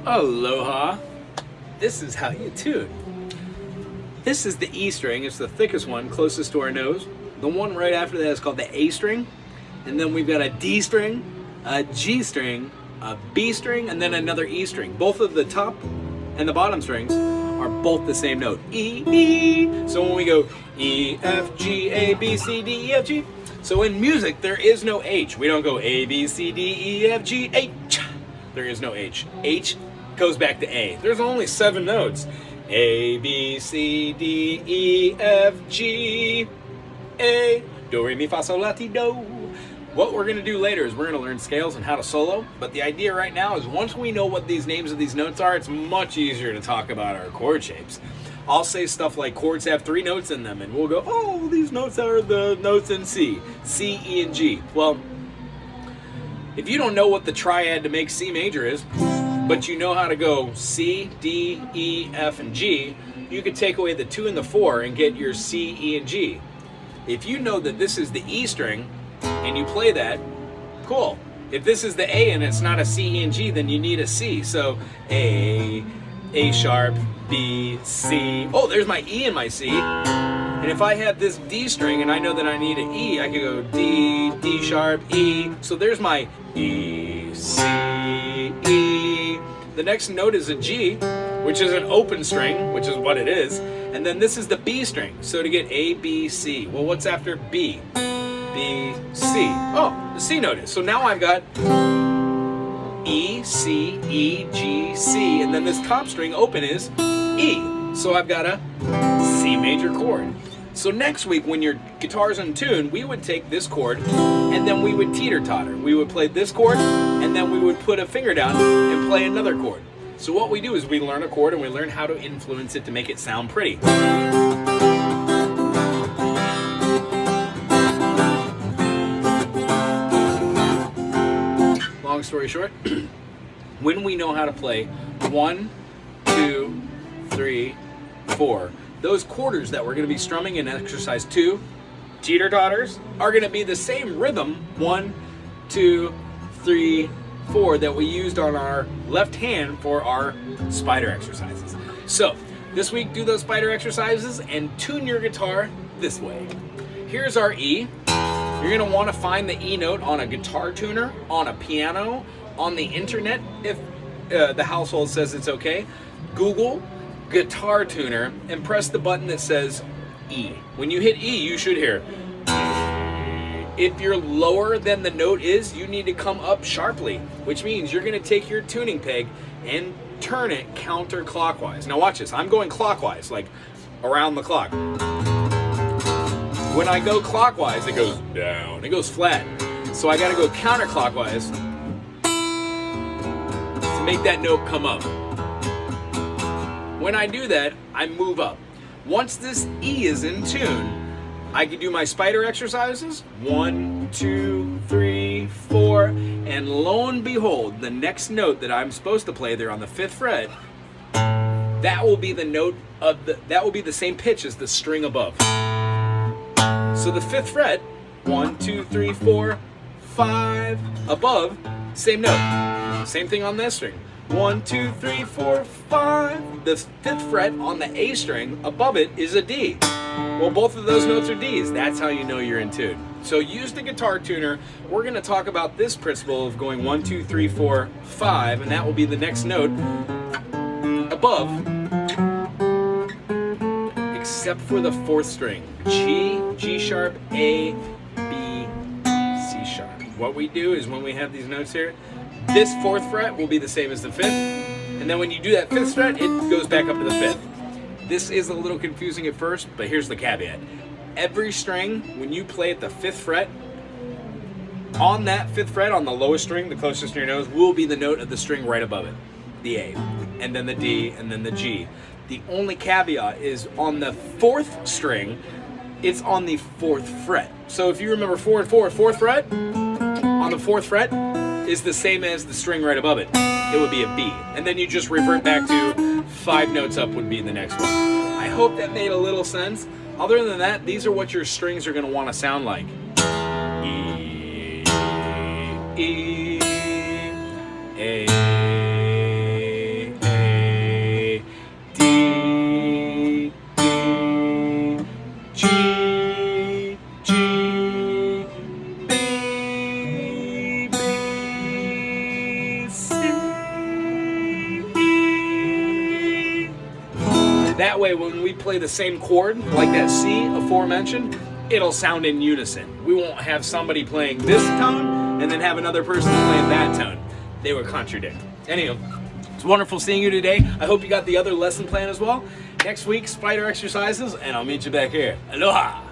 Aloha. This is how you tune. This is the E string. It's the thickest one, closest to our nose. The one right after that is called the A string. And then we've got a D string, a G string, a B string, and then another E string. Both of the top and the bottom strings are both the same note. E, E. So when we go E, F, G, A, B, C, D, E, F, G. So in music, there is no H. We don't go A, B, C, D, E, F, G, H. There is no H. H goes back to A. There's only 7 notes. A, B, C, D, E, F, G, A, do, re, mi, fa, sol, la, ti, do. What we're going to do later is we're going to learn scales and how to solo, but the idea right now is once we know what these names of these notes are, it's much easier to talk about our chord shapes. I'll say stuff like chords have 3 notes in them, and we'll go, oh, these notes are the notes in C, E, and G. Well, if you don't know what the triad to make C major is, but you know how to go C, D, E, F, and G, you could take away the 2 and the 4 and get your C, E, and G. If you know that this is the E string and you play that, cool. If this is the A and it's not a C, E, and G, then you need a C. So A sharp, B, C. Oh, there's my E and my C. And if I had this D string and I know that I need an E, I could go D, D sharp, E. So there's my E, C, E. The next note is a G, which is an open string, which is what it is. And then this is the B string. So to get A, B, C. Well, what's after B? B, C. Oh, the C note is. So now I've got E, C, E, G, C. And then this top string open is E. So I've got a C major chord. So next week when your guitar's in tune, we would take this chord and then we would teeter-totter. We would play this chord and then we would put a finger down and play another chord. So what we do is we learn a chord and we learn how to influence it to make it sound pretty. Long story short, when we know how to play 1, 2, 3, 4, those quarters that we're going to be strumming in exercise 2, teeter-totters, are going to be the same rhythm, 1, 2, 3, 4, that we used on our left hand for our spider exercises. So, this week do those spider exercises and tune your guitar this way. Here's our E. You're going to want to find the E note on a guitar tuner, on a piano, on the internet, if the household says it's okay. Google guitar tuner and press the button that says E. When you hit E, you should hear. If you're lower than the note is, you need to come up sharply, which means you're going to take your tuning peg and turn it counterclockwise. Now watch this. I'm going clockwise, like around the clock. When I go clockwise, it goes down. It goes flat. So I got to go counterclockwise to make that note come up. When I do that, I move up. Once this E is in tune, I can do my spider exercises, 1, 2, 3, 4, and lo and behold, the next note that I'm supposed to play there on the 5th fret, that will be the note of that will be the same pitch as the string above. So the 5th fret, 1, 2, 3, 4, 5, above, same note. Same thing on this string. 1, 2, 3, 4, 5. The 5th fret on the A string, above it is a D. Well, both of those notes are Ds. That's how you know you're in tune. So use the guitar tuner. We're going to talk about this principle of going 1, 2, 3, 4, 5, and that will be the next note above, except for the 4th string. G, G sharp, A, B, C sharp. What we do is when we have these notes here, this 4th fret will be the same as the 5th, and then when you do that 5th fret, it goes back up to the 5th. This is a little confusing at first, but here's the caveat. Every string, when you play at the 5th fret, on that 5th fret, on the lowest string, the closest to your nose, will be the note of the string right above it. The A, and then the D, and then the G. The only caveat is on the 4th string, it's on the 4th fret. So if you remember 4 and 4, 4th fret, on the 4th fret, is the same as the string right above it. It would be a B. And then you just revert back to 5 notes up would be the next one. I hope that made a little sense. Other than that, these are what your strings are going to want to sound like. E, E, A, way when we play the same chord, like that C aforementioned, it'll sound in unison. We won't have somebody playing this tone and then have another person playing that tone. They would contradict. Anyway, it's wonderful seeing you today. I hope you got the other lesson plan as well. Next week, spider exercises, and I'll meet you back here. Aloha!